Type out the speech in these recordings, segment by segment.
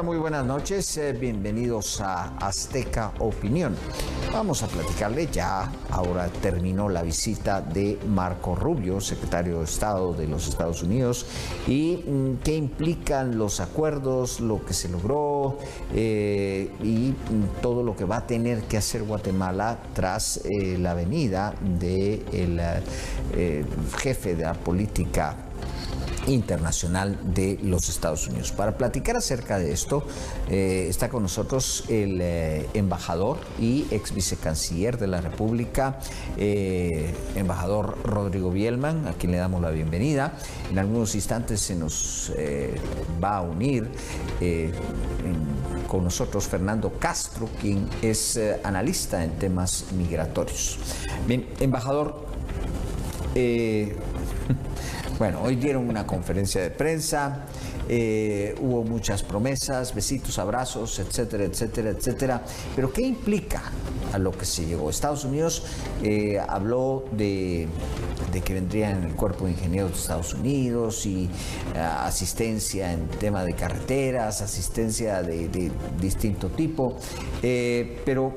Hola, muy buenas noches. Bienvenidos a Azteca Opinión. Vamos a platicarle ya. Ahora terminó la visita de Marco Rubio, secretario de Estado de los Estados Unidos, y qué implican los acuerdos, lo que se logró y todo lo que va a tener que hacer Guatemala tras la venida del jefe de la política internacional de los Estados Unidos. Para platicar acerca de esto, está con nosotros el embajador y ex vicecanciller de la República, embajador Rodrigo Bielman, a quien le damos la bienvenida. En algunos instantes se nos va a unir con nosotros Fernando Castro, quien es analista en temas migratorios. Bien, embajador, bueno, hoy dieron una conferencia de prensa, hubo muchas promesas, besitos, abrazos, etcétera, etcétera, etcétera. Pero ¿qué implica a lo que se llegó? Estados Unidos habló de que vendría en el Cuerpo de Ingenieros de Estados Unidos y asistencia en tema de carreteras, asistencia de distinto tipo, pero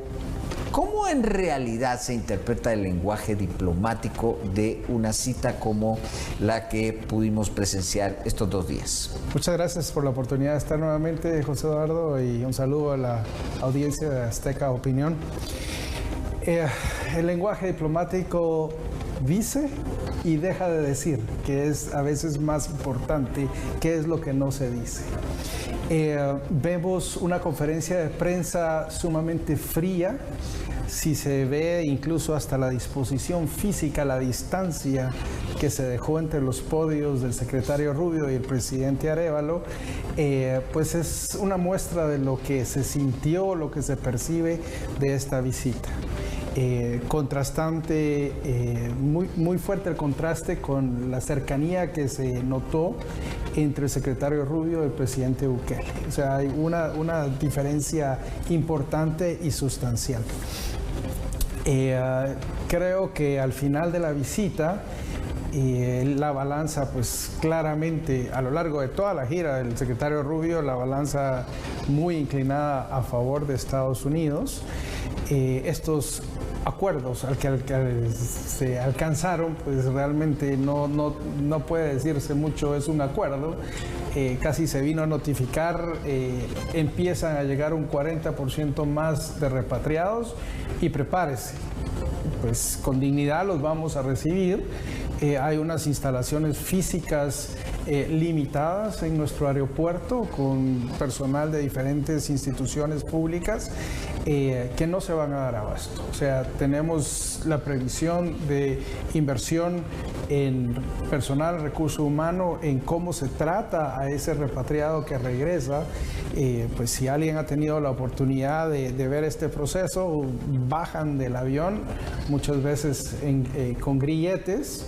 ¿cómo en realidad se interpreta el lenguaje diplomático de una cita como la que pudimos presenciar estos 2 días? Muchas gracias por la oportunidad de estar nuevamente, José Eduardo, y un saludo a la audiencia de Azteca Opinión. El lenguaje diplomático dice y deja de decir, que es a veces más importante qué es lo que no se dice. Vemos una conferencia de prensa sumamente fría, si se ve incluso hasta la disposición física, la distancia que se dejó entre los podios del secretario Rubio y el presidente Arévalo, pues es una muestra de lo que se sintió, lo que se percibe de esta visita. Contrastante, muy fuerte el contraste con la cercanía que se notó entre el secretario Rubio y el presidente Bukele. O sea, hay una diferencia importante y sustancial. Creo que al final de la visita, la balanza, pues claramente a lo largo de toda la gira del secretario Rubio, la balanza muy inclinada a favor de Estados Unidos. Estos acuerdos al que se alcanzaron, pues realmente no puede decirse mucho, es un acuerdo. Casi se vino a notificar, empiezan a llegar un 40% más de repatriados y prepárese, pues con dignidad los vamos a recibir. Hay unas instalaciones físicas limitadas en nuestro aeropuerto con personal de diferentes instituciones públicas que no se van a dar abasto. O sea, tenemos la previsión de inversión en personal, recurso humano, en cómo se trata a ese repatriado que regresa. Pues si alguien ha tenido la oportunidad de ver este proceso, bajan del avión muchas veces con grilletes,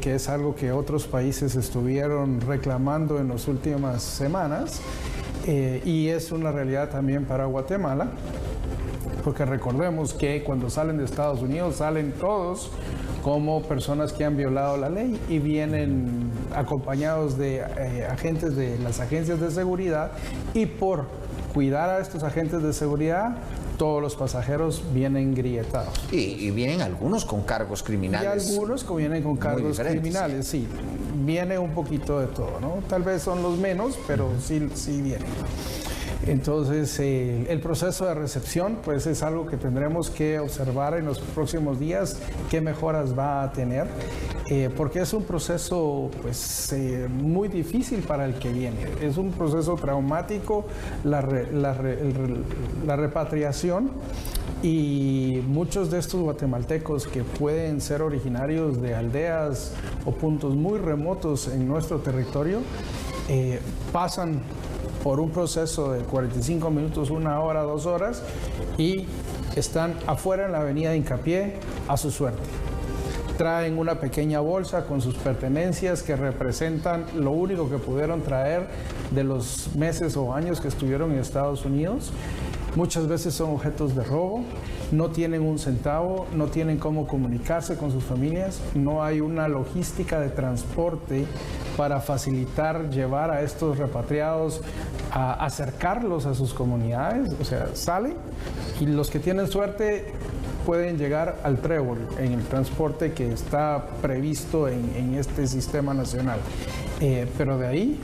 que es algo que otros países estuvieron reclamando en las últimas semanas, y es una realidad también para Guatemala, porque recordemos que cuando salen de Estados Unidos salen todos como personas que han violado la ley y vienen acompañados de agentes de las agencias de seguridad, y por cuidar a estos agentes de seguridad todos los pasajeros vienen grilletados. Y vienen algunos con cargos criminales. Y algunos que vienen con cargos criminales, sí. Viene un poquito de todo, ¿no? Tal vez son los menos, pero sí vienen. Entonces, el proceso de recepción, pues es algo que tendremos que observar en los próximos días, qué mejoras va a tener, porque es un proceso, pues, muy difícil para el que viene. Es un proceso traumático, la repatriación, y muchos de estos guatemaltecos que pueden ser originarios de aldeas o puntos muy remotos en nuestro territorio, pasan por un proceso de 45 minutos, 1 hora, 2 horas, y están afuera en la avenida de Hincapié a su suerte. Traen una pequeña bolsa con sus pertenencias que representan lo único que pudieron traer de los meses o años que estuvieron en Estados Unidos. muchas veces son objetos de robo, no tienen un centavo, no tienen cómo comunicarse con sus familias, no hay una logística de transporte para facilitar llevar a estos repatriados, a acercarlos a sus comunidades. O sea, salen y los que tienen suerte pueden llegar al trébol en el transporte que está previsto en este sistema nacional. Pero de ahí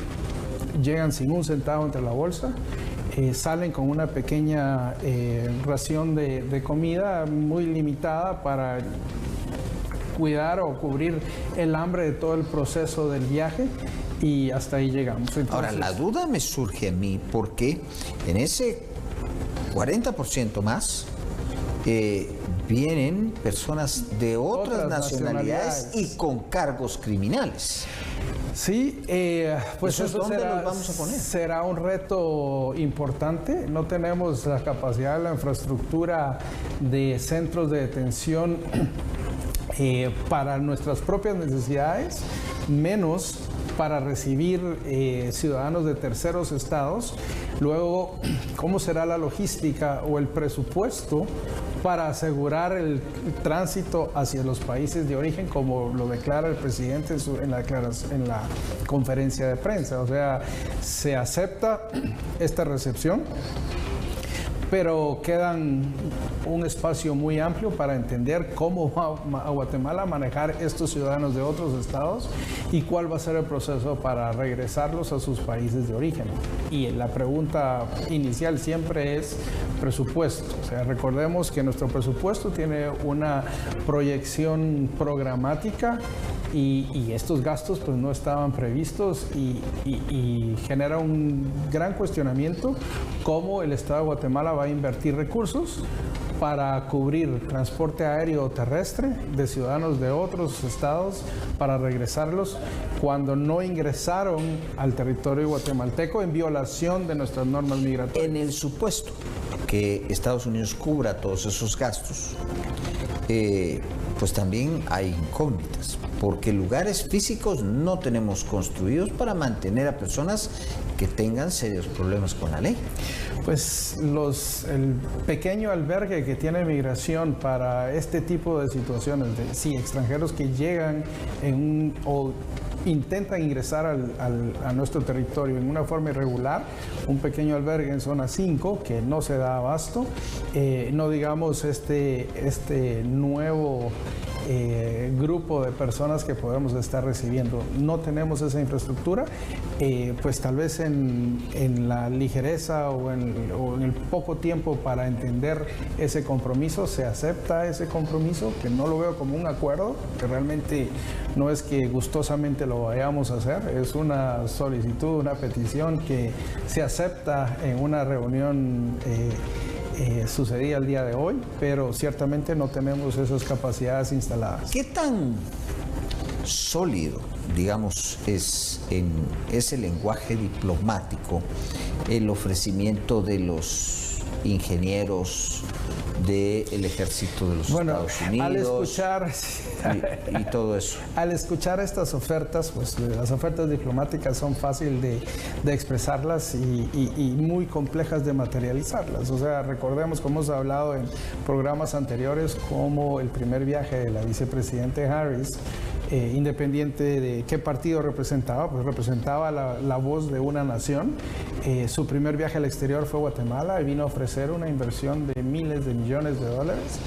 llegan sin un centavo entre la bolsa, salen con una pequeña ración de comida muy limitada para cuidar o cubrir el hambre de todo el proceso del viaje, y hasta ahí llegamos. Entonces, ahora, la duda me surge a mí porque en ese 40% más vienen personas de otras nacionalidades y con cargos criminales. Sí, pues eso ¿Dónde los vamos a poner? Será un reto importante. No tenemos la capacidad, la infraestructura de centros de detención para nuestras propias necesidades, menos para recibir ciudadanos de terceros estados. Luego, ¿cómo será la logística o el presupuesto para asegurar el tránsito hacia los países de origen, como lo declara el presidente en la conferencia de prensa? O sea, se acepta esta recepción, pero quedan un espacio muy amplio para entender cómo va a Guatemala manejar estos ciudadanos de otros estados y cuál va a ser el proceso para regresarlos a sus países de origen. Y la pregunta inicial siempre es presupuesto. O sea, recordemos que nuestro presupuesto tiene una proyección programática y estos gastos pues no estaban previstos y genera un gran cuestionamiento cómo el Estado de Guatemala va a invertir recursos para cubrir transporte aéreo o terrestre de ciudadanos de otros estados para regresarlos cuando no ingresaron al territorio guatemalteco en violación de nuestras normas migratorias. En el supuesto que Estados Unidos cubra todos esos gastos, pues también hay incógnitas, porque lugares físicos no tenemos construidos para mantener a personas que tengan serios problemas con la ley. Pues el pequeño albergue que tiene migración para este tipo de situaciones, extranjeros que llegan o intentan ingresar a nuestro territorio en una forma irregular, un pequeño albergue en zona 5 que no se da abasto, no digamos este nuevo grupo de personas que podemos estar recibiendo. No tenemos esa infraestructura, pues tal vez en la ligereza o en el poco tiempo para entender ese compromiso, se acepta ese compromiso, que no lo veo como un acuerdo, que realmente no es que gustosamente lo vayamos a hacer, es una solicitud, una petición que se acepta en una reunión sucedía el día de hoy, pero ciertamente no tenemos esas capacidades instaladas. ¿Qué tan sólido, digamos, es en ese lenguaje diplomático el ofrecimiento de los ingenieros del ejército de los Estados Unidos? Al escuchar y todo eso. Al escuchar estas ofertas, pues las ofertas diplomáticas son fáciles de expresarlas y muy complejas de materializarlas. O sea, recordemos, como hemos hablado en programas anteriores, como el primer viaje de la vicepresidente Harris, independiente de qué partido representaba, pues representaba la voz de una nación. Su primer viaje al exterior fue a Guatemala y vino a ofrecer una inversión de miles de millones de dólares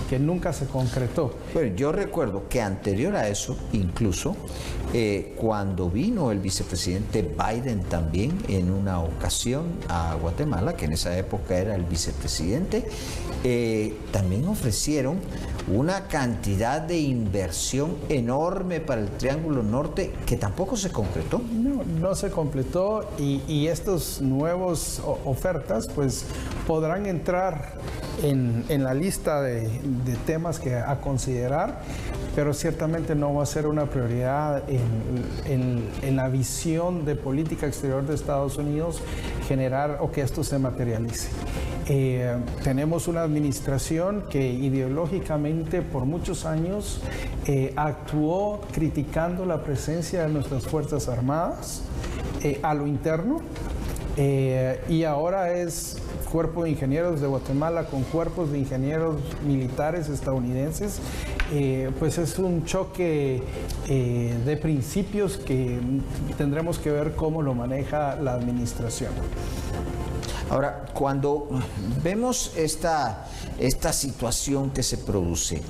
que nunca se concretó. Bueno, yo recuerdo que anterior a eso, incluso, cuando vino el vicepresidente Biden también en una ocasión a Guatemala, que en esa época era el vicepresidente, también ofrecieron una cantidad de inversión enorme para el Triángulo Norte que tampoco se concretó. No se completó y estas nuevas ofertas pues podrán entrar en la lista de temas a considerar, pero ciertamente no va a ser una prioridad en la visión de política exterior de Estados Unidos generar o que esto se materialice. Tenemos una administración que ideológicamente por muchos años actuó criticando la presencia de nuestras Fuerzas Armadas a lo interno, y ahora es Cuerpo de Ingenieros de Guatemala con cuerpos de ingenieros militares estadounidenses. Pues es un choque de principios que tendremos que ver cómo lo maneja la administración. Ahora, cuando vemos esta situación que se produce,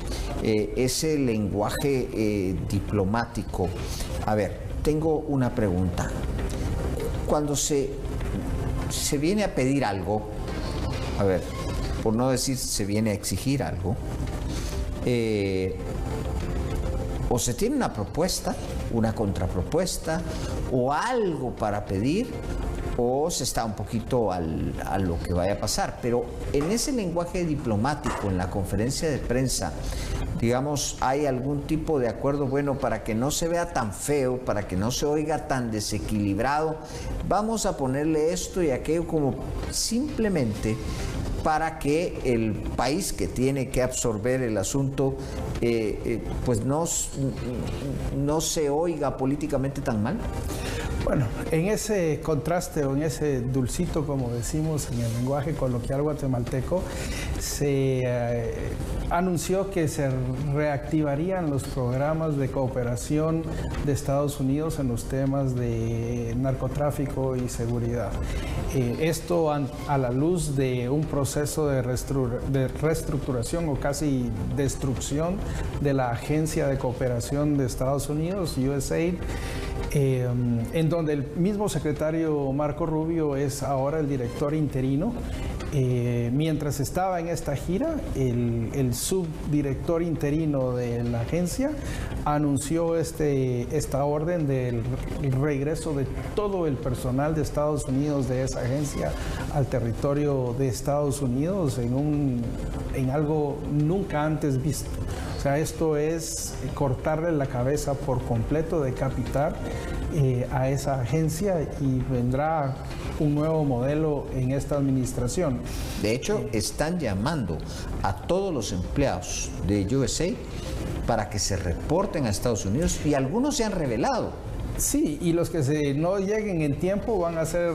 ese lenguaje diplomático, a ver, tengo una pregunta. Cuando se viene a pedir algo, a ver, por no decir se viene a exigir algo, o se tiene una propuesta, una contrapropuesta, o algo para pedir, o se está un poquito a lo que vaya a pasar. Pero en ese lenguaje diplomático, en la conferencia de prensa, digamos, ¿hay algún tipo de acuerdo bueno para que no se vea tan feo, para que no se oiga tan desequilibrado? Vamos a ponerle esto y aquello como simplemente para que el país que tiene que absorber el asunto pues no se oiga políticamente tan mal. Bueno, en ese contraste o en ese dulcito, como decimos en el lenguaje coloquial guatemalteco, se anunció que se reactivarían los programas de cooperación de Estados Unidos en los temas de narcotráfico y seguridad. Esto a la luz de un proceso de reestructuración o casi destrucción de la Agencia de Cooperación de Estados Unidos, USAID, en donde el mismo secretario Marco Rubio es ahora el director interino. Mientras estaba en esta gira, el subdirector interino de la agencia anunció esta orden del regreso de todo el personal de Estados Unidos de esa agencia al territorio de Estados Unidos en algo nunca antes visto. O sea, esto es cortarle la cabeza por completo, decapitar a esa agencia, y vendrá un nuevo modelo en esta administración. De hecho, están llamando a todos los empleados de USAID para que se reporten a Estados Unidos, y algunos se han revelado. Sí, y los que no lleguen en tiempo van a ser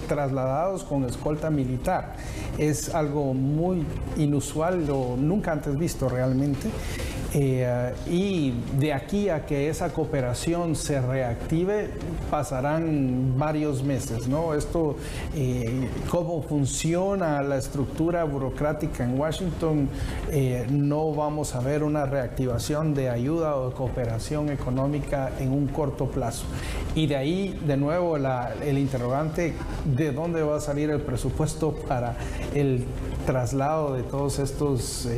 trasladados con escolta militar. Es algo muy inusual o nunca antes visto realmente. Y de aquí a que esa cooperación se reactive pasarán varios meses, ¿no? Esto, cómo funciona la estructura burocrática en Washington, no vamos a ver una reactivación de ayuda o de cooperación económica en un corto plazo. Y de ahí, de nuevo, el interrogante, ¿de dónde va a salir el presupuesto para el traslado de todos estos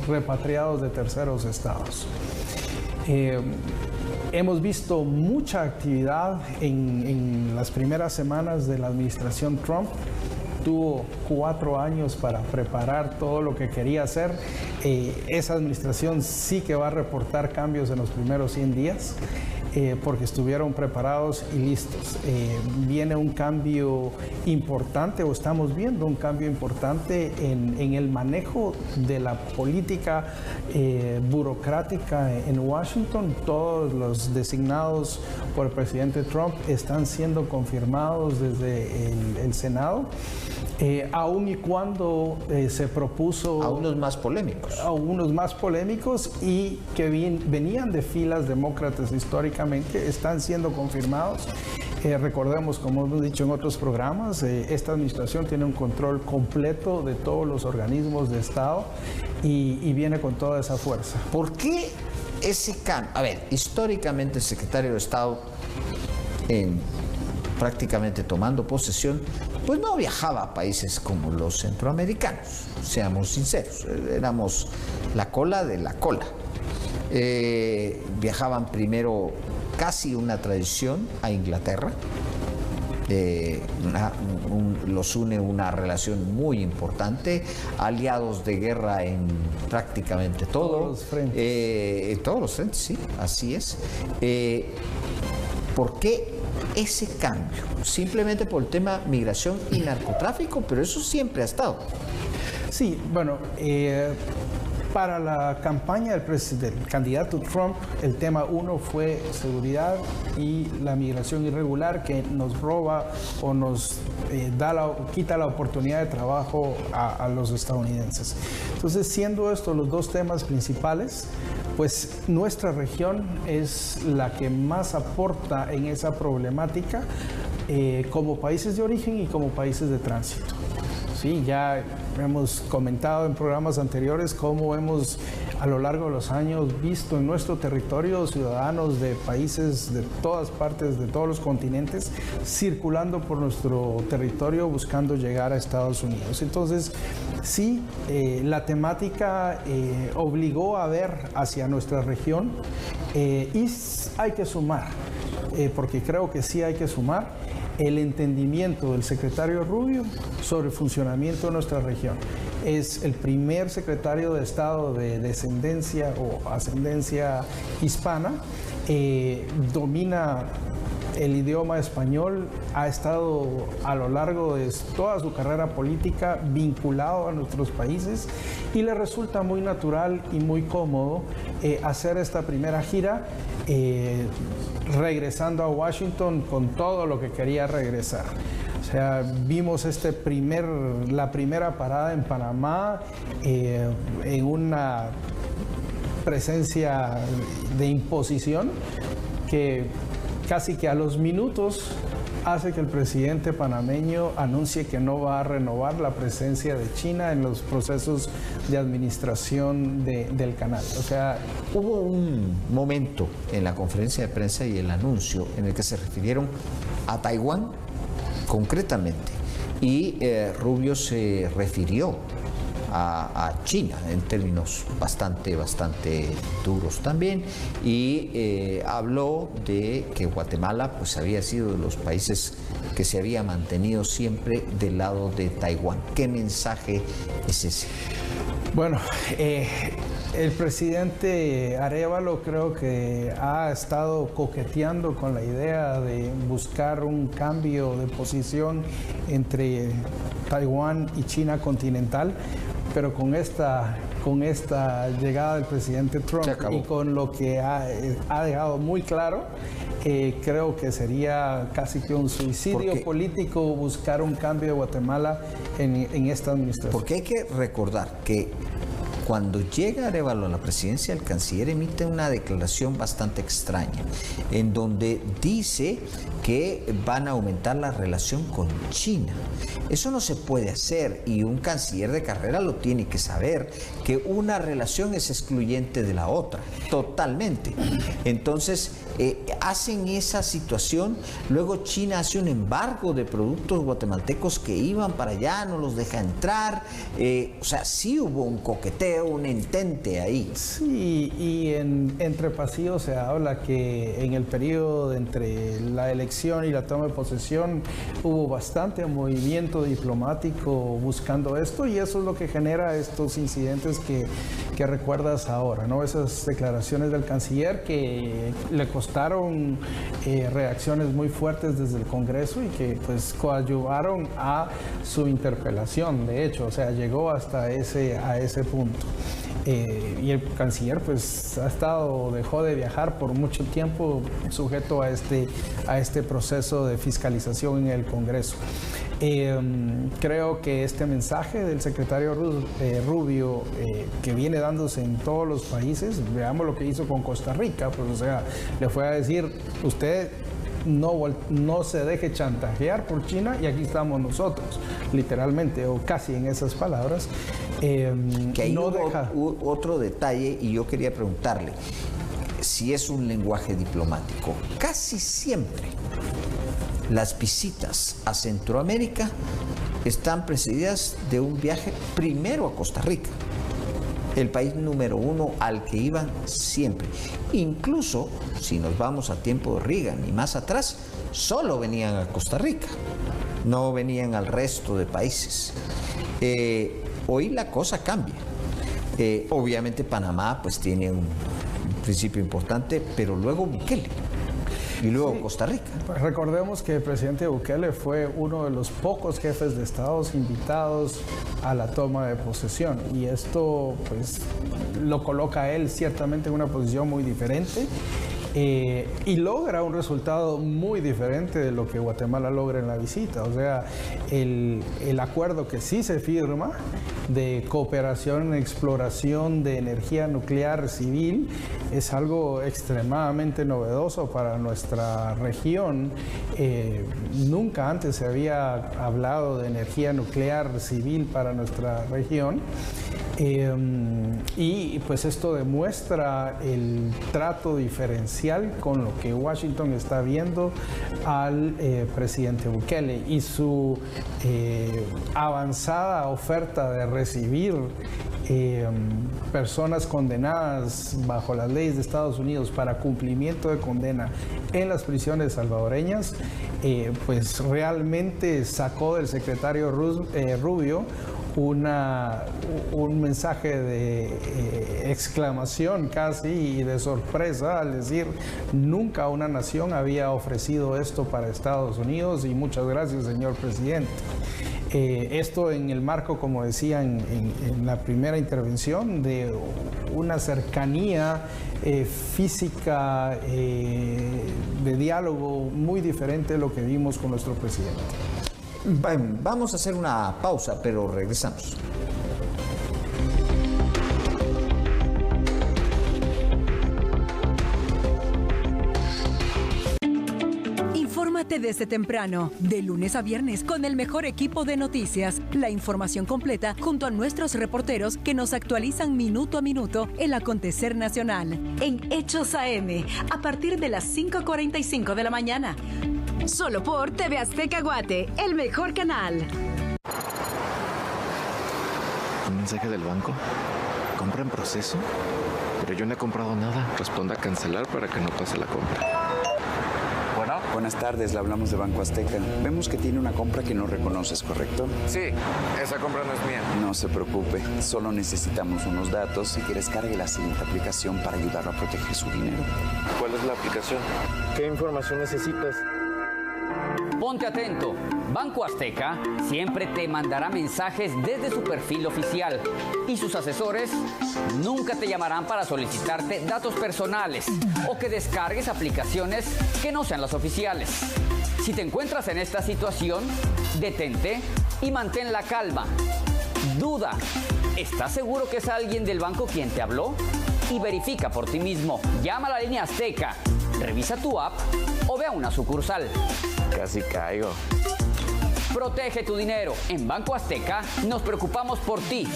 repatriados de terceros estados? Hemos visto mucha actividad en las primeras semanas de la administración Trump. Tuvo 4 años para preparar todo lo que quería hacer. Esa administración sí que va a reportar cambios en los primeros 100 días. Porque estuvieron preparados y listos. Viene un cambio importante, o estamos viendo un cambio importante en el manejo de la política burocrática en Washington. Todos los designados por el presidente Trump están siendo confirmados desde el Senado. Aun y cuando se propuso... A unos más polémicos. A unos más polémicos y que venían de filas demócratas históricamente, están siendo confirmados. Recordemos, como hemos dicho en otros programas, esta administración tiene un control completo de todos los organismos de Estado y viene con toda esa fuerza. ¿Por qué ese cambio? A ver, históricamente el secretario de Estado, prácticamente tomando posesión, pues no viajaba a países como los centroamericanos, seamos sinceros, éramos la cola de la cola. Viajaban primero, casi una tradición, a Inglaterra. Los une una relación muy importante, aliados de guerra en prácticamente todos los frentes. Todos los frentes, sí, así es. ¿Por qué ese cambio? Simplemente por el tema migración y narcotráfico, pero eso siempre ha estado. Sí, bueno, Para la campaña del candidato Trump, el tema uno fue seguridad y la migración irregular que nos roba o nos quita la oportunidad de trabajo a los estadounidenses. Entonces, siendo estos los dos temas principales, pues nuestra región es la que más aporta en esa problemática como países de origen y como países de tránsito. Sí, ya hemos comentado en programas anteriores cómo hemos a lo largo de los años visto en nuestro territorio ciudadanos de países de todas partes, de todos los continentes, circulando por nuestro territorio buscando llegar a Estados Unidos. Entonces, sí, la temática obligó a ver hacia nuestra región y hay que sumar, porque creo que sí hay que sumar el entendimiento del secretario Rubio sobre el funcionamiento de nuestra región. Es el primer secretario de Estado de descendencia o ascendencia hispana, domina el idioma español, ha estado a lo largo de toda su carrera política vinculado a nuestros países y le resulta muy natural y muy cómodo hacer esta primera gira regresando a Washington con todo lo que quería regresar. O sea, vimos la primera parada en Panamá en una presencia de imposición que casi que a los minutos hace que el presidente panameño anuncie que no va a renovar la presencia de China en los procesos de administración del canal. O sea, hubo un momento en la conferencia de prensa y el anuncio en el que se refirieron a Taiwán concretamente y Rubio se refirió a China en términos bastante duros también y habló de que Guatemala pues había sido de los países que se había mantenido siempre del lado de Taiwán. ¿Qué mensaje es ese? Bueno, el presidente Arévalo creo que ha estado coqueteando con la idea de buscar un cambio de posición entre Taiwán y China continental, pero con esta llegada del presidente Trump y con lo que ha dejado muy claro, creo que sería casi que un suicidio político buscar un cambio de Guatemala en esta administración. Porque hay que recordar que cuando llega Arévalo a la presidencia, el canciller emite una declaración bastante extraña, en donde dice que van a aumentar la relación con China. Eso no se puede hacer y un canciller de carrera lo tiene que saber, que una relación es excluyente de la otra, totalmente. Entonces, hacen esa situación, luego China hace un embargo de productos guatemaltecos que iban para allá, no los deja entrar, o sea, sí hubo un coqueteo, un entente ahí. Sí, y entre pasillos se habla que en el periodo entre la elección y la toma de posesión hubo bastante movimiento diplomático buscando esto y eso es lo que genera estos incidentes que recuerdas ahora, ¿no? Esas declaraciones del canciller que le costaron reacciones muy fuertes desde el Congreso y que pues coadyuvaron a su interpelación, de hecho, o sea, llegó hasta a ese punto. Y el canciller pues dejó de viajar por mucho tiempo sujeto a este proceso de fiscalización en el Congreso. Creo que este mensaje del secretario Rubio que viene dándose en todos los países, veamos lo que hizo con Costa Rica, pues o sea, le fue a decir, usted no se deje chantajear por China y aquí estamos nosotros, literalmente, o casi en esas palabras. Que ahí no hubo otro detalle y yo quería preguntarle si es un lenguaje diplomático. Casi siempre las visitas a Centroamérica están precedidas de un viaje primero a Costa Rica, el país número uno al que iban siempre. Incluso si nos vamos a tiempo de Reagan y más atrás, solo venían a Costa Rica, no venían al resto de países. Hoy la cosa cambia. Obviamente Panamá pues tiene un principio importante, pero luego Bukele. Y luego Sí. Costa Rica. Pues recordemos que el presidente Bukele fue uno de los pocos jefes de estados invitados a la toma de posesión, y esto pues lo coloca a él ciertamente en una posición muy diferente. Y logra un resultado muy diferente de lo que Guatemala logra en la visita. O sea, el acuerdo que sí se firma de cooperación en exploración de energía nuclear civil es algo extremadamente novedoso para nuestra región. Nunca antes se había hablado de energía nuclear civil para nuestra región. Y pues esto demuestra el trato diferencial con lo que Washington está viendo al presidente Bukele y su avanzada oferta de recibir personas condenadas bajo las leyes de Estados Unidos para cumplimiento de condena en las prisiones salvadoreñas, pues realmente sacó del secretario Rubio un mensaje de exclamación casi y de sorpresa al decir: nunca una nación había ofrecido esto para Estados Unidos y muchas gracias, señor presidente. Esto en el marco, como decía en la primera intervención, de una cercanía física, de diálogo muy diferente de lo que vimos con nuestro presidente. Vamos a hacer una pausa, pero regresamos. Infórmate desde temprano, de lunes a viernes, con el mejor equipo de noticias. La información completa junto a nuestros reporteros que nos actualizan minuto a minuto el acontecer nacional. En Hechos AM, a partir de las 5:45 de la mañana. Solo por TV Azteca Guate, el mejor canal. ¿Un mensaje del banco? ¿Compra en proceso? Pero yo no he comprado nada. Responda a cancelar para que no pase la compra. Bueno. Buenas tardes, le hablamos de Banco Azteca. Vemos que tiene una compra que no reconoces, ¿correcto? Sí, esa compra no es mía. No se preocupe, solo necesitamos unos datos. Si quieres, cargue la siguiente aplicación para ayudarlo a proteger su dinero. ¿Cuál es la aplicación? ¿Qué información necesitas? Ponte atento. Banco Azteca siempre te mandará mensajes desde su perfil oficial y sus asesores nunca te llamarán para solicitarte datos personales o que descargues aplicaciones que no sean las oficiales. Si te encuentras en esta situación, detente y mantén la calma. Duda. ¿Estás seguro que es alguien del banco quien te habló? Y verifica por ti mismo. Llama a la línea Azteca, revisa tu app o ve a una sucursal. Casi caigo. Protege tu dinero. En Banco Azteca nos preocupamos por ti.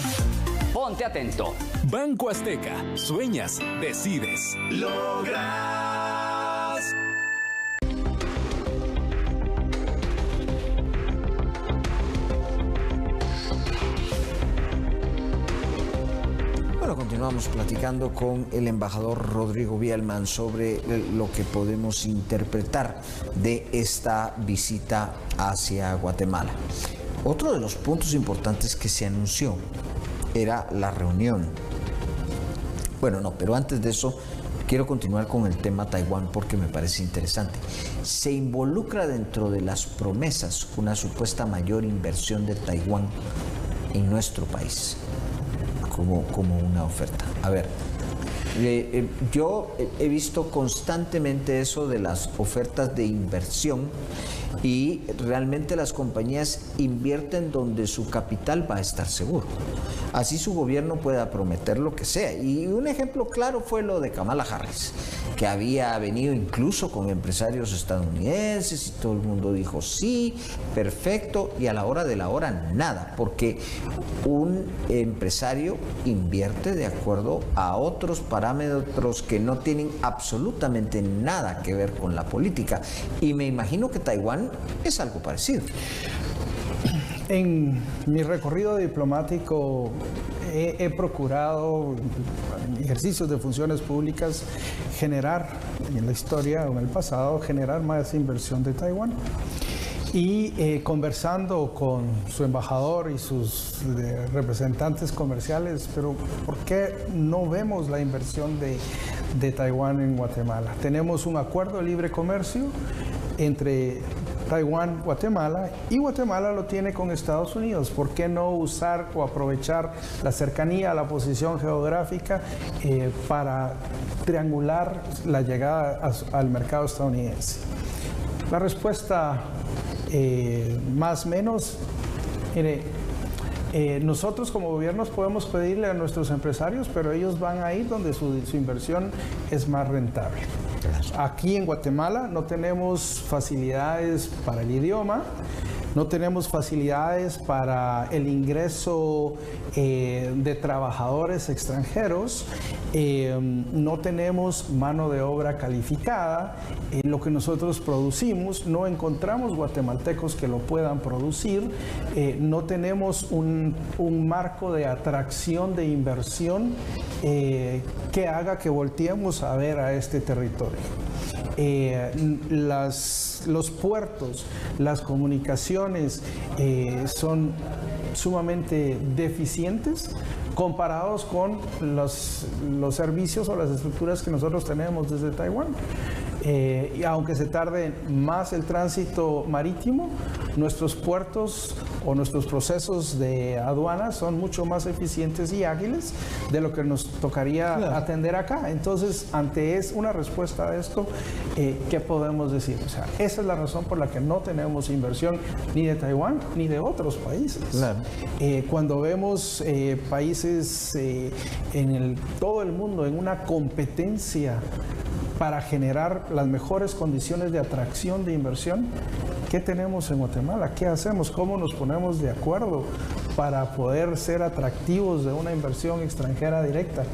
Ponte atento. Banco Azteca. Sueñas, decides. Logras. Bueno, continuamos platicando con el embajador Rodrigo Bielman sobre lo que podemos interpretar de esta visita hacia Guatemala. Otro de los puntos importantes que se anunció era la reunión. Bueno, no, pero antes de eso quiero continuar con el tema Taiwán porque me parece interesante. Se involucra dentro de las promesas una supuesta mayor inversión de Taiwán en nuestro país. Como una oferta. A ver, yo he visto constantemente eso de las ofertas de inversión y realmente las compañías invierten donde su capital va a estar seguro. Así su gobierno pueda prometer lo que sea. Y un ejemplo claro fue lo de Kamala Harris, que había venido incluso con empresarios estadounidenses y todo el mundo dijo sí, perfecto, y a la hora de la hora nada, porque un empresario invierte de acuerdo a otros parámetros que no tienen absolutamente nada que ver con la política. Y me imagino que Taiwán es algo parecido. En mi recorrido diplomático he procurado, en ejercicios de funciones públicas, generar, en la historia o en el pasado, generar más inversión de Taiwán. Y conversando con su embajador y sus representantes comerciales, pero ¿por qué no vemos la inversión de Taiwán en Guatemala. Tenemos un acuerdo de libre comercio entre Taiwán, Guatemala, y Guatemala lo tiene con Estados Unidos. ¿Por qué no usar o aprovechar la cercanía, la posición geográfica para triangular la llegada al mercado estadounidense? La respuesta, más o menos, mire, nosotros como gobiernos podemos pedirle a nuestros empresarios, pero ellos van a ir donde su inversión es más rentable. Aquí en Guatemala no tenemos facilidades para el idioma, no tenemos facilidades para el ingreso de trabajadores extranjeros, no tenemos mano de obra calificada. Lo que nosotros producimos, no encontramos guatemaltecos que lo puedan producir, no tenemos un marco de atracción de inversión que haga que volteemos a ver a este territorio. Los puertos, las comunicaciones son sumamente deficientes comparados con los servicios o las estructuras que nosotros tenemos desde Taiwán. Y aunque se tarde más el tránsito marítimo, nuestros puertos o nuestros procesos de aduana son mucho más eficientes y ágiles de lo que nos tocaría atender acá. Entonces, ante una respuesta a esto, ¿qué podemos decir? O sea, esa es la razón por la que no tenemos inversión ni de Taiwán ni de otros países. Claro. Cuando vemos países en todo el mundo en una competencia para generar las mejores condiciones de atracción de inversión, ¿qué tenemos en Guatemala? ¿Qué hacemos? ¿Cómo nos ponemos de acuerdo para poder ser atractivos de una inversión extranjera directa?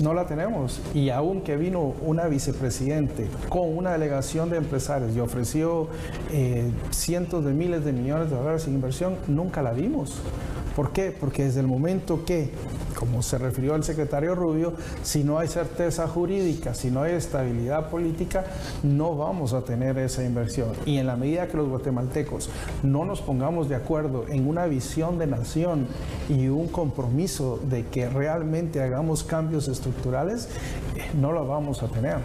No la tenemos. Y aunque vino una vicepresidente con una delegación de empresarios y ofreció cientos de miles de millones de dólares en inversión, nunca la vimos. ¿Por qué? Porque desde el momento que, como se refirió el secretario Rubio, si no hay certeza jurídica, si no hay estabilidad política, no vamos a tener esa inversión. Y en la medida que los guatemaltecos no nos pongamos de acuerdo en una visión de nación y un compromiso de que realmente hagamos cambios estructurales, no lo vamos a tener.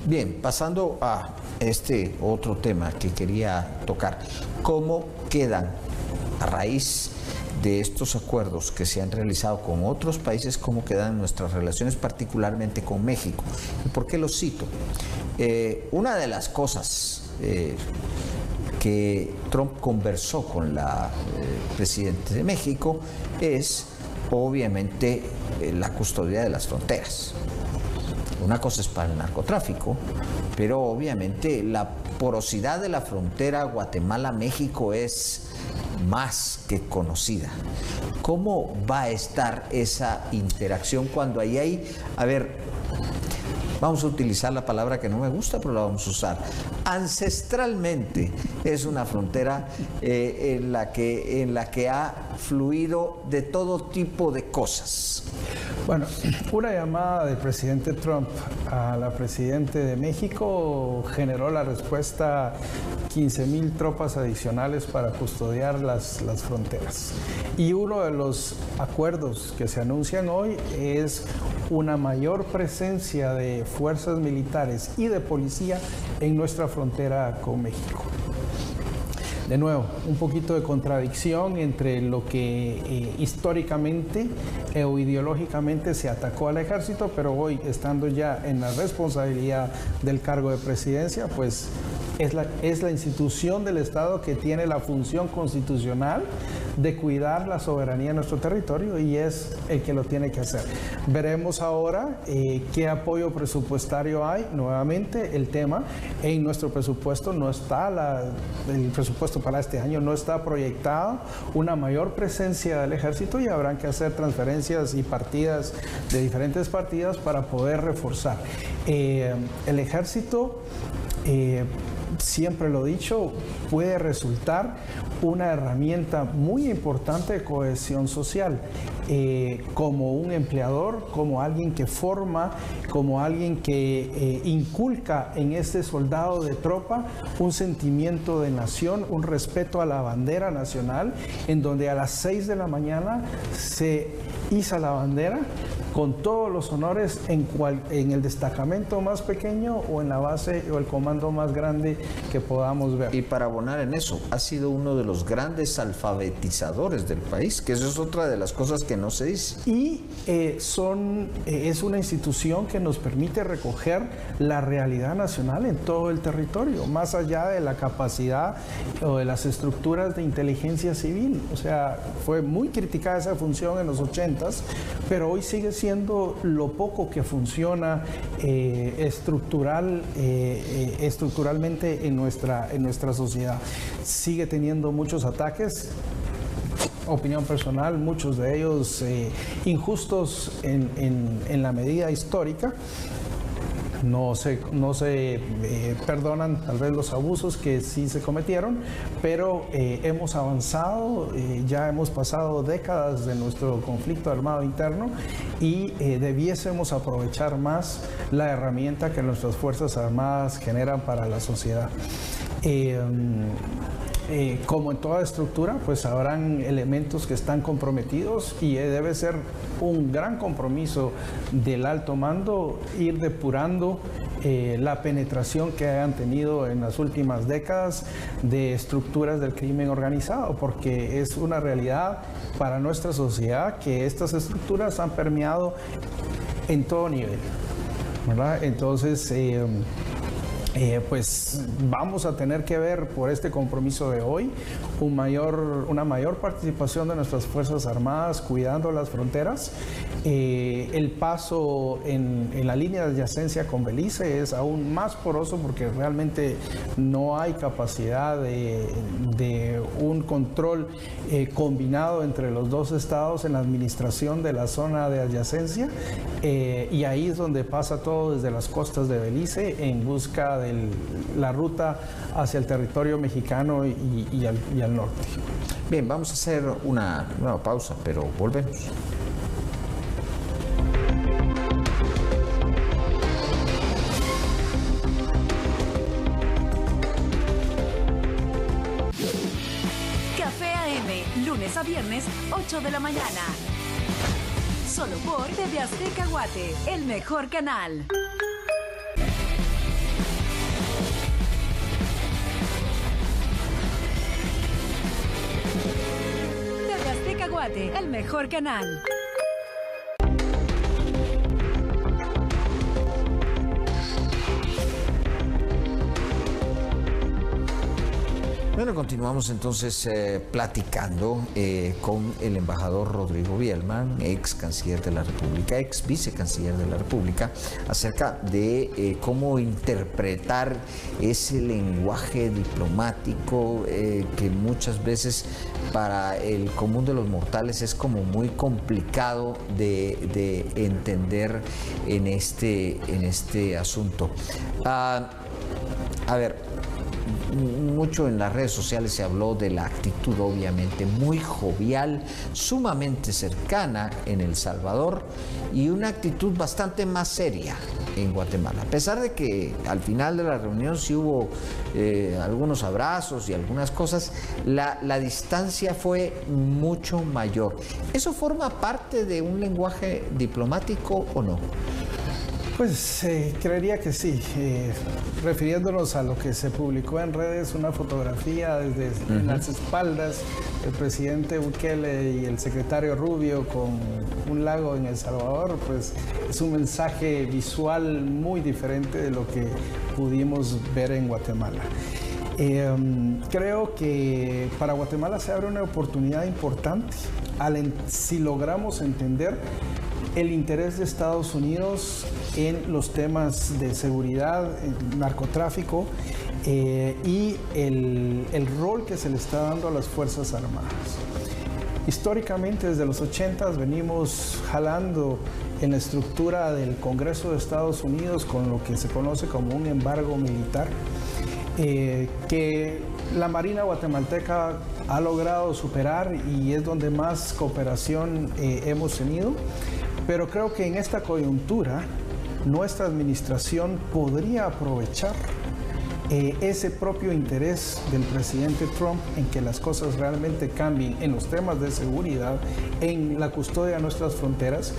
Bien, pasando a este otro tema que quería tocar. ¿Cómo quedan, a raíz de estos acuerdos que se han realizado con otros países, cómo quedan nuestras relaciones, particularmente con México? ¿Y por qué lo cito? Una de las cosas que Trump conversó con la presidenta de México es, obviamente, la custodia de las fronteras. Una cosa es para el narcotráfico, pero obviamente la porosidad de la frontera Guatemala-México es más que conocida. ¿Cómo va a estar esa interacción cuando ahí hay, a ver, vamos a utilizar la palabra que no me gusta, pero la vamos a usar, ancestralmente es una frontera en la que ha fluido de todo tipo de cosas? Bueno, una llamada del presidente Trump a la presidenta de México generó la respuesta: 15,000 tropas adicionales para custodiar las fronteras. Y uno de los acuerdos que se anuncian hoy es una mayor presencia de fuerzas militares y de policía en nuestra frontera con México. De nuevo, un poquito de contradicción entre lo que históricamente o ideológicamente se atacó al ejército, pero hoy, estando ya en la responsabilidad del cargo de presidencia, pues es la institución del Estado que tiene la función constitucional de cuidar la soberanía de nuestro territorio y es el que lo tiene que hacer. Veremos ahora qué apoyo presupuestario hay. Nuevamente, el tema en nuestro presupuesto no está, el presupuesto para este año no está proyectado una mayor presencia del ejército y habrán que hacer transferencias y partidas de diferentes partidas para poder reforzar. El ejército, siempre lo he dicho, puede resultar una herramienta muy importante de cohesión social, como un empleador, como alguien que forma, como alguien que inculca en este soldado de tropa un sentimiento de nación, un respeto a la bandera nacional, en donde a las 6 de la mañana se iza la bandera con todos los honores en el destacamento más pequeño o en la base o el comando más grande que podamos ver. Y para abonar en eso, ha sido uno de los grandes alfabetizadores del país, que eso es otra de las cosas que no se dice. Y es una institución que nos permite recoger la realidad nacional en todo el territorio, más allá de la capacidad o de las estructuras de inteligencia civil. O sea, fue muy criticada esa función en los 80s, pero hoy sigue siendo lo poco que funciona estructuralmente en nuestra sociedad. Sigue teniendo muchos ataques. Opinión personal, muchos de ellos injustos en la medida histórica. No se perdonan tal vez los abusos que sí se cometieron, pero hemos avanzado, ya hemos pasado décadas de nuestro conflicto armado interno y debiésemos aprovechar más la herramienta que nuestras Fuerzas Armadas generan para la sociedad. Como en toda estructura, pues habrán elementos que están comprometidos y debe ser un gran compromiso del alto mando ir depurando la penetración que hayan tenido en las últimas décadas de estructuras del crimen organizado, porque es una realidad para nuestra sociedad que estas estructuras han permeado en todo nivel, ¿verdad? Entonces, pues vamos a tener que ver por este compromiso de hoy una mayor participación de nuestras Fuerzas Armadas cuidando las fronteras. El paso en la línea de adyacencia con Belice es aún más poroso porque realmente no hay capacidad de un control combinado entre los dos estados en la administración de la zona de adyacencia, y ahí es donde pasa todo desde las costas de Belice en busca de la ruta hacia el territorio mexicano y al norte. Bien, vamos a hacer una nueva pausa, pero volvemos. Café AM, lunes a viernes, 8 de la mañana. Solo por TV Azteca Guate, el mejor canal. TV Azteca Guate, el mejor canal. Bueno, continuamos entonces platicando con el embajador Rodrigo Bielman, ex canciller de la República, ex vicecanciller de la República, acerca de cómo interpretar ese lenguaje diplomático que muchas veces para el común de los mortales es como muy complicado de entender en este asunto. A ver, mucho en las redes sociales se habló de la actitud obviamente muy jovial, sumamente cercana en El Salvador y una actitud bastante más seria en Guatemala. A pesar de que al final de la reunión sí hubo algunos abrazos y algunas cosas, la distancia fue mucho mayor. ¿Eso forma parte de un lenguaje diplomático o no? Pues creería que sí. Refiriéndonos a lo que se publicó en redes, una fotografía desde en las espaldas del presidente Bukele y el secretario Rubio con un lago en El Salvador, pues es un mensaje visual muy diferente de lo que pudimos ver en Guatemala. Creo que para Guatemala se abre una oportunidad importante si logramos entender el interés de Estados Unidos en los temas de seguridad, narcotráfico y el rol que se le está dando a las Fuerzas Armadas. Históricamente, desde los 80s venimos jalando en la estructura del Congreso de Estados Unidos con lo que se conoce como un embargo militar, que la Marina guatemalteca ha logrado superar y es donde más cooperación hemos tenido. Pero creo que en esta coyuntura nuestra administración podría aprovechar ese propio interés del presidente Trump en que las cosas realmente cambien en los temas de seguridad, en la custodia de nuestras fronteras,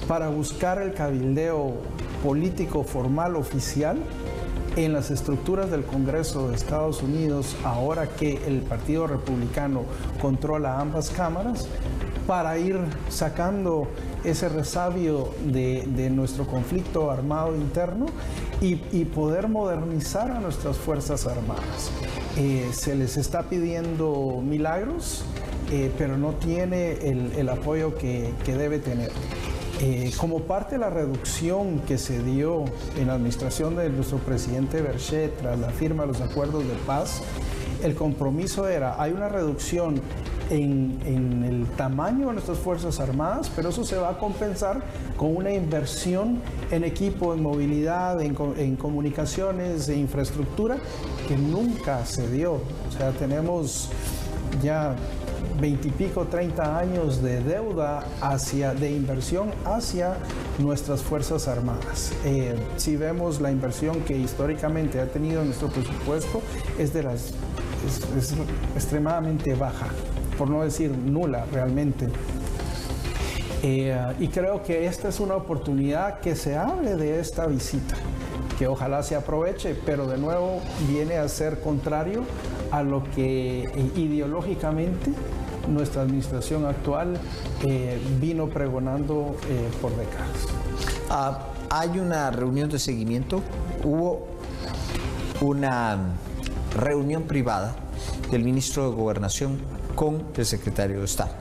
para buscar el cabildeo político formal oficial en las estructuras del Congreso de Estados Unidos, ahora que el Partido Republicano controla ambas cámaras, para ir sacando ese resabio de nuestro conflicto armado interno y poder modernizar a nuestras Fuerzas Armadas. Se les está pidiendo milagros, pero no tiene el apoyo que debe tener. Como parte de la reducción que se dio en la administración de nuestro presidente Berger tras la firma de los acuerdos de paz, el compromiso era, hay una reducción en el tamaño de nuestras Fuerzas Armadas, pero eso se va a compensar con una inversión en equipo, en movilidad, en comunicaciones, en infraestructura, que nunca se dio. O sea, tenemos ya 20 y pico, 30 años de deuda de inversión hacia nuestras Fuerzas Armadas. Si vemos la inversión que históricamente ha tenido nuestro presupuesto, es extremadamente baja, por no decir nula realmente. Y creo que esta es una oportunidad que se hable de esta visita, que ojalá se aproveche, pero de nuevo viene a ser contrario a lo que ideológicamente nuestra administración actual vino pregonando por décadas. Hay una reunión de seguimiento, hubo una reunión privada del ministro de Gobernación con el secretario de Estado.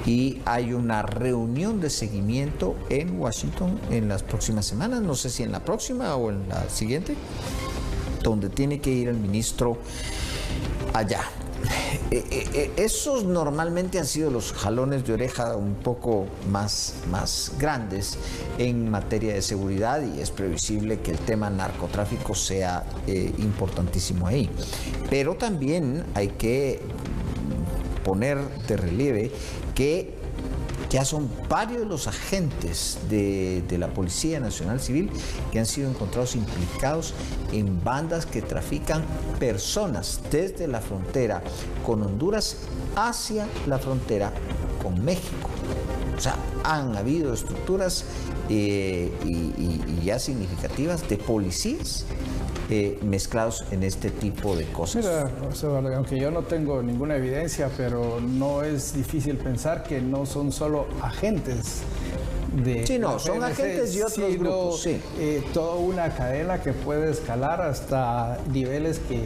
Y hay una reunión de seguimiento en Washington en las próximas semanas, no sé si en la próxima o en la siguiente, donde tiene que ir el ministro allá. Esos normalmente han sido los jalones de oreja un poco más grandes en materia de seguridad, y es previsible que el tema narcotráfico sea importantísimo ahí. Pero también hay que poner de relieve que ya son varios los agentes de la Policía Nacional Civil que han sido encontrados implicados en bandas que trafican personas desde la frontera con Honduras hacia la frontera con México. O sea, han habido estructuras y ya significativas de policías mezclados en este tipo de cosas. Mira, aunque yo no tengo ninguna evidencia, pero no es difícil pensar que no son solo agentes de... Sí, no, son agentes y otros grupos, sí. Toda una cadena que puede escalar hasta niveles que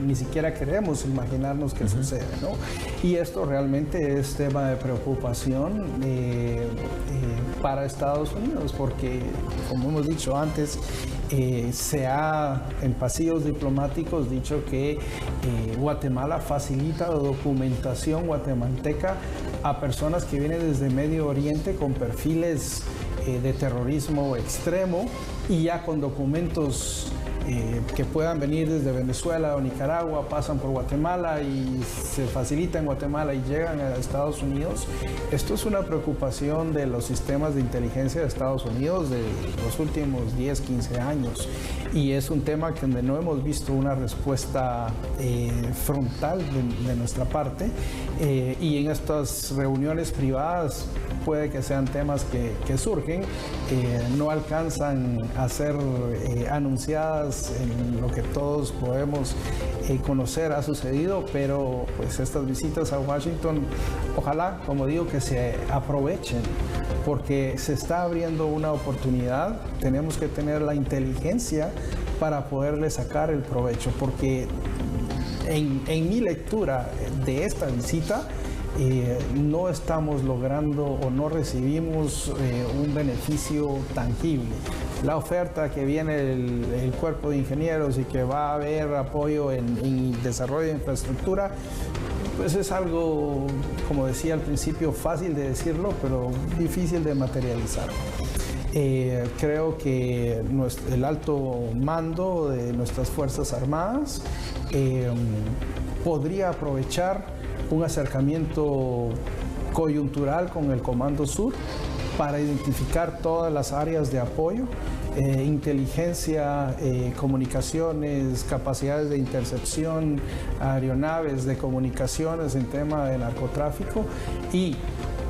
ni siquiera queremos imaginarnos que sucede, ¿no? Y esto realmente es tema de preocupación para Estados Unidos, porque, como hemos dicho antes, se ha en pasillos diplomáticos dicho que Guatemala facilita la documentación guatemalteca a personas que vienen desde Medio Oriente con perfiles de terrorismo extremo y ya con documentos que puedan venir desde Venezuela o Nicaragua, pasan por Guatemala y se facilita en Guatemala y llegan a Estados Unidos. Esto es una preocupación de los sistemas de inteligencia de Estados Unidos de los últimos 10, 15 años, y es un tema que no hemos visto una respuesta frontal de nuestra parte, y en estas reuniones privadas puede que sean temas que surgen, no alcanzan a ser anunciadas en lo que todos podemos conocer ha sucedido, pero pues estas visitas a Washington, ojalá, como digo, que se aprovechen, porque se está abriendo una oportunidad. Tenemos que tener la inteligencia para poderle sacar el provecho, porque en mi lectura de esta visita, no estamos logrando o no recibimos un beneficio tangible. La oferta que viene el cuerpo de ingenieros y que va a haber apoyo en desarrollo de infraestructura, pues es algo, como decía al principio, fácil de decirlo, pero difícil de materializar. Creo que el alto mando de nuestras Fuerzas Armadas podría aprovechar un acercamiento coyuntural con el Comando Sur para identificar todas las áreas de apoyo inteligencia, comunicaciones, capacidades de intercepción, aeronaves de comunicaciones en tema de narcotráfico, y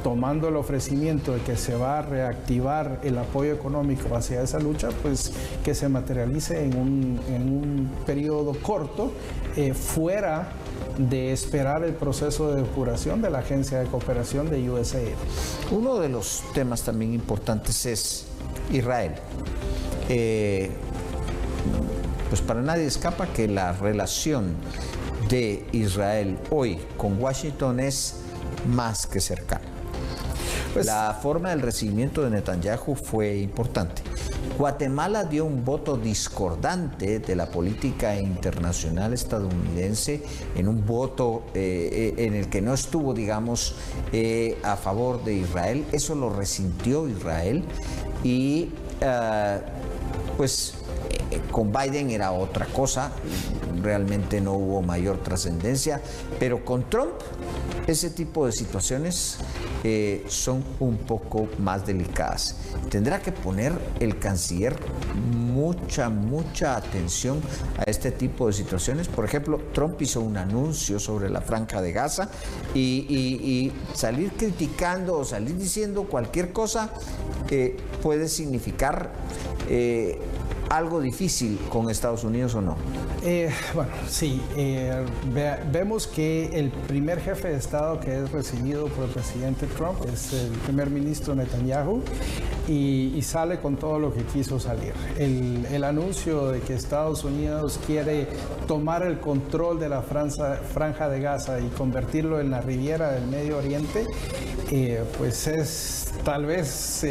tomando el ofrecimiento de que se va a reactivar el apoyo económico hacia esa lucha, pues que se materialice en un periodo corto, fuera de esperar el proceso de depuración de la Agencia de Cooperación de USAID. Uno de los temas también importantes es Israel. Pues para nadie escapa que la relación de Israel hoy con Washington es más que cercana. La forma del recibimiento de Netanyahu fue importante. Guatemala dio un voto discordante de la política internacional estadounidense, en un voto en el que no estuvo, digamos, a favor de Israel. Eso lo resintió Israel y pues con Biden era otra cosa, realmente no hubo mayor trascendencia, pero con Trump ese tipo de situaciones son un poco más delicadas. Tendrá que poner el canciller mucha atención a este tipo de situaciones. Por ejemplo, Trump hizo un anuncio sobre la Franja de Gaza y salir criticando o salir diciendo cualquier cosa puede significar algo difícil con Estados Unidos, ¿o no? Bueno, sí. Vemos que el primer jefe de Estado que es recibido por el presidente Trump es el primer ministro Netanyahu, y sale con todo lo que quiso salir. El anuncio de que Estados Unidos quiere tomar el control de la Franja de Gaza y convertirlo en la Riviera del Medio Oriente, pues es tal vez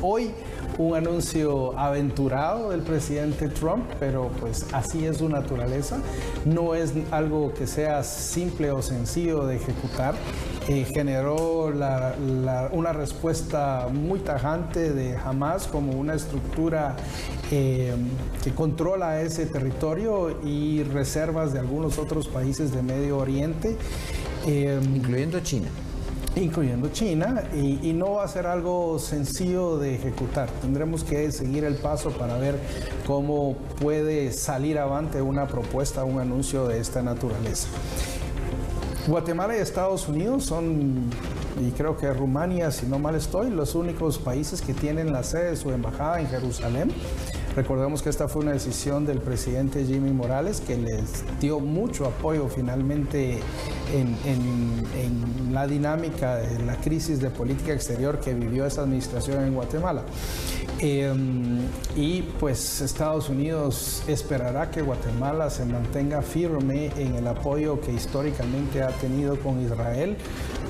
hoy un anuncio aventurado del presidente Trump, pero pues así es su naturaleza. No es algo que sea simple o sencillo de ejecutar. Generó una respuesta muy tajante de Hamas como una estructura que controla ese territorio y reservas de algunos otros países de Medio Oriente. Incluyendo China. Y no va a ser algo sencillo de ejecutar. Tendremos que seguir el paso para ver cómo puede salir avante una propuesta, un anuncio de esta naturaleza. Guatemala y Estados Unidos son, y creo que Rumania, si no mal estoy, los únicos países que tienen la sede de su embajada en Jerusalén. Recordemos que esta fue una decisión del presidente Jimmy Morales, que les dio mucho apoyo finalmente en la dinámica de la crisis de política exterior que vivió esta administración en Guatemala. Y pues Estados Unidos esperará que Guatemala se mantenga firme en el apoyo que históricamente ha tenido con Israel.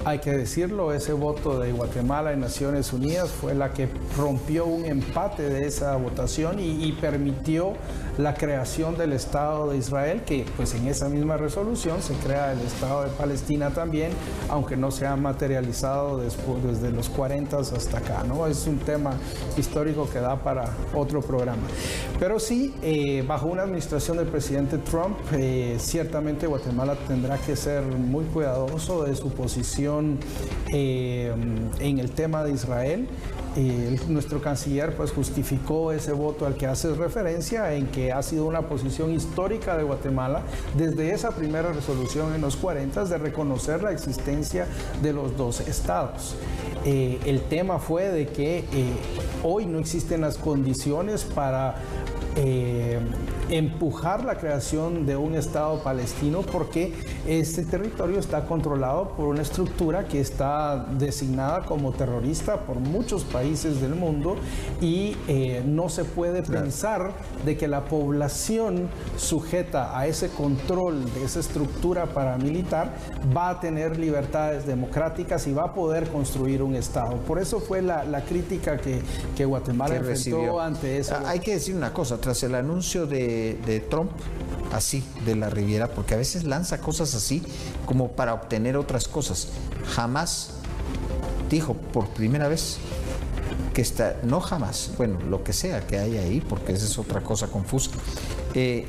Hay que decirlo, ese voto de Guatemala en Naciones Unidas fue la que rompió un empate de esa votación y permitió la creación del Estado de Israel, que pues en esa misma resolución se crea el Estado de Palestina también, aunque no se ha materializado desde los 40 hasta acá, ¿no? Es un tema histórico que da para otro programa. Pero sí, bajo una administración del presidente Trump, ciertamente Guatemala tendrá que ser muy cuidadoso de su posición en el tema de Israel. Nuestro canciller pues justificó ese voto al que haces referencia, en que ha sido una posición histórica de Guatemala desde esa primera resolución en los 40 de reconocer la existencia de los dos estados. El tema fue de que hoy no existen las condiciones para empujar la creación de un Estado palestino, porque este territorio está controlado por una estructura que está designada como terrorista por muchos países del mundo, y no se puede pensar de que la población sujeta a ese control de esa estructura paramilitar va a tener libertades democráticas y va a poder construir un Estado. Por eso fue la crítica que Guatemala enfrentó ante eso. Hay que decir una cosa, tras el anuncio de Trump, así, de la Riviera, porque a veces lanza cosas así como para obtener otras cosas. Jamás dijo por primera vez que no jamás, bueno, lo que sea que haya ahí, porque esa es otra cosa confusa, que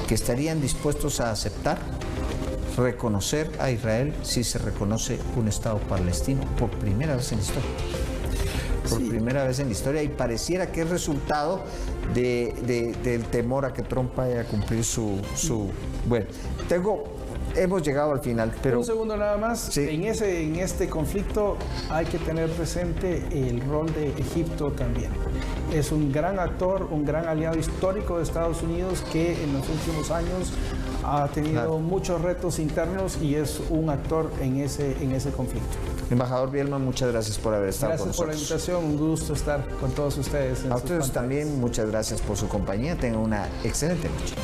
estarían dispuestos a aceptar reconocer a Israel si se reconoce un Estado palestino por primera vez en la historia. por primera vez en la historia, y pareciera que es resultado del temor a que Trump vaya a cumplir su... Bueno, hemos llegado al final, pero... Un segundo nada más. Sí. En este conflicto hay que tener presente el rol de Egipto también. Es un gran actor, un gran aliado histórico de Estados Unidos que en los últimos años ha tenido muchos retos internos y es un actor en ese conflicto. Embajador Bielman, muchas gracias por haber estado con nosotros. Gracias por la invitación, un gusto estar con todos ustedes. A ustedes también, muchas gracias por su compañía. Tengan una excelente noche.